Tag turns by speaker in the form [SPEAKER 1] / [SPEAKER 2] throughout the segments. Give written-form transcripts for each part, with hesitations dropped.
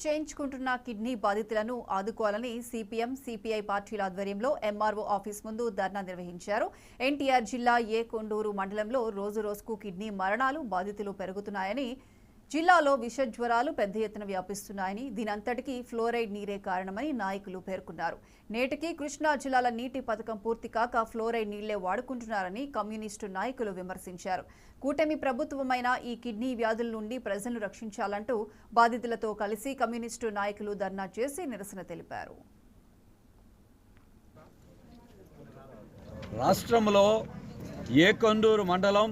[SPEAKER 1] చేయించుకుంటున్న kidney బాధితులను ఆదుకోవాలని CPM CPI పార్టీల ఆధ్వర్యంలో ఎంఆర్ఓ ఆఫీస్ ముందు ధర్నా నిర్వహించారు. ఎన్టీఆర్ జిల్లా కొండూరు మండలంలో రోజురోజుకు కిడ్నీ మరణాలు బాధితులు పెరుగుతున్నాయని, జిల్లాలో విషజ్వరాలు పెద్ద ఎత్తున వ్యాపిస్తున్నాయని, దీనంతటికీ ఫ్లోరైడ్ నీరే కారణమని నాయకులు పేర్కొన్నారు. నేటికి కృష్ణా జిల్లాల నీటి పథకం పూర్తి కాక ఫ్లోరైడ్ నీళ్లే వాడుకుంటున్నారని కమ్యూనిస్టు నాయకులు విమర్శించారు. కూటమి ప్రభుత్వమైన ఈ కిడ్నీ వ్యాధుల నుండి ప్రజలను రక్షించాలంటూ బాధితులతో కలిసి కమ్యూనిస్టు నాయకులు ధర్నా చేసి నిరసన తెలిపారు.
[SPEAKER 2] రాష్ట్రంలో కొండూరు మండలం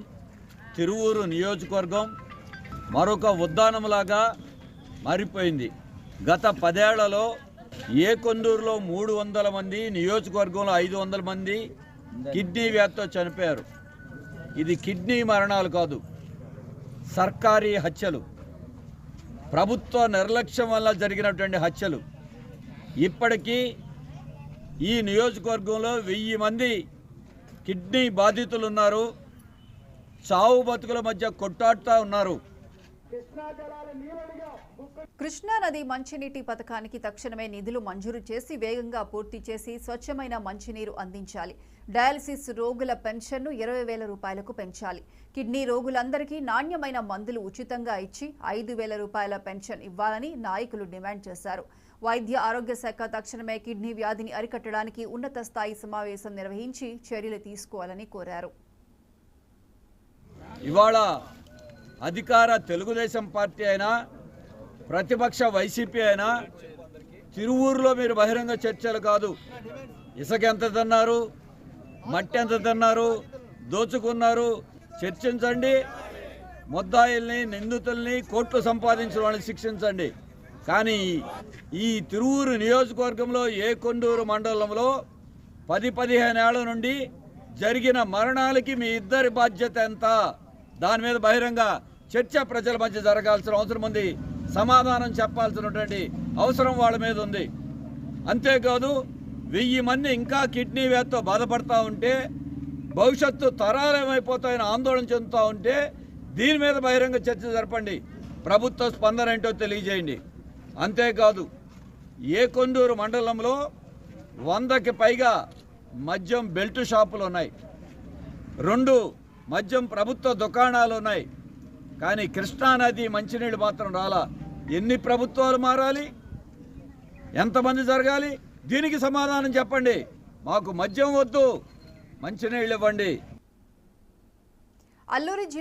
[SPEAKER 2] తిరువూరు నియోజకవర్గం మరొక ఉద్దానంలాగా మారిపోయింది. గత 10 ఏళ్లలో కొండూరులో 300 మంది, నియోజకవర్గంలో 500 మంది కిడ్నీ వ్యాధితో చనిపోయారు. ఇది కిడ్నీ మరణాలు కాదు, సర్కారీ హత్యలు, ప్రభుత్వ నిర్లక్ష్యం వల్ల జరిగినటువంటి హత్యలు. ఇప్పటికీ ఈ నియోజకవర్గంలో 1000 మంది కిడ్నీ బాధితులు ఉన్నారు. చావు బతుకుల మధ్య కొట్టాడుతూ ఉన్నారు.
[SPEAKER 1] కృష్ణా నది మంచినీటి పథకానికి తక్షణమే నిధులు మంజూరు చేసి వేగంగా పూర్తి చేసి స్వచ్ఛమైన మంచినీరు అందించాలి. డయాలసిస్ రోగుల పెన్షన్ను 20,000 రూపాయలకు పెంచాలి. కిడ్నీ రోగులందరికీ నాణ్యమైన మందులు ఉచితంగా ఇచ్చి 5,000 రూపాయల పెన్షన్ ఇవ్వాలని నాయకులు డిమాండ్ చేశారు. వైద్య ఆరోగ్య శాఖ తక్షణమే కిడ్నీ వ్యాధిని అరికట్టడానికి ఉన్నత స్థాయి సమావేశం నిర్వహించి చర్యలు తీసుకోవాలని కోరారు.
[SPEAKER 2] ఇవాళ అధికార తెలుగుదేశం పార్టీ అయినా, ప్రతిపక్ష వైసీపీ అయినా తిరువూరులో మీరు బహిరంగ చర్చలు కాదు, ఇసుక ఎంత తిన్నారు, మట్టి ఎంత తిన్నారు, దోచుకున్నారు, చర్చించండి. ముద్దాయిల్ని, నిందితుల్ని, కోర్టు సంపాదించిన వాళ్ళని శిక్షించండి. కానీ ఈ తిరువూరు నియోజకవర్గంలో కొండూరు మండలంలో 10-15 ఏళ్ల నుండి జరిగిన మరణాలకి మీ ఇద్దరి బాధ్యత ఎంత? దాని మీద బహిరంగ చర్చ ప్రజల మధ్య జరగాల్సిన అవసరం ఉంది. సమాధానం చెప్పాల్సినటువంటి అవసరం వాళ్ళ మీద ఉంది. అంతేకాదు 1000 మంది ఇంకా కిడ్నీ వ్యాధితో బాధపడుతూ ఉంటే, భవిష్యత్తు తరాలు ఏమైపోతాయని ఆందోళన చెందుతూ ఉంటే దీని మీద బహిరంగ చర్చ జరపండి. ప్రభుత్వ స్పందన ఏంటో తెలియజేయండి. అంతేకాదు కొండూరు మండలంలో 100కి పైగా మద్యం బెల్ట్ షాపులు ఉన్నాయి, 2 మద్యం ప్రభుత్వ దుకాణాలు ఉన్నాయి. కానీ కృష్ణానది మంచినీళ్ళు మాత్రం రాలా. ఎన్ని ప్రభుత్వాలు మారాలి? ఎంతమంది జరగాలి? దీనికి సమాధానం చెప్పండి. మాకు మద్యం వద్దు, మంచినీళ్ళు ఇవ్వండి.
[SPEAKER 1] అల్లూరి జిల్లా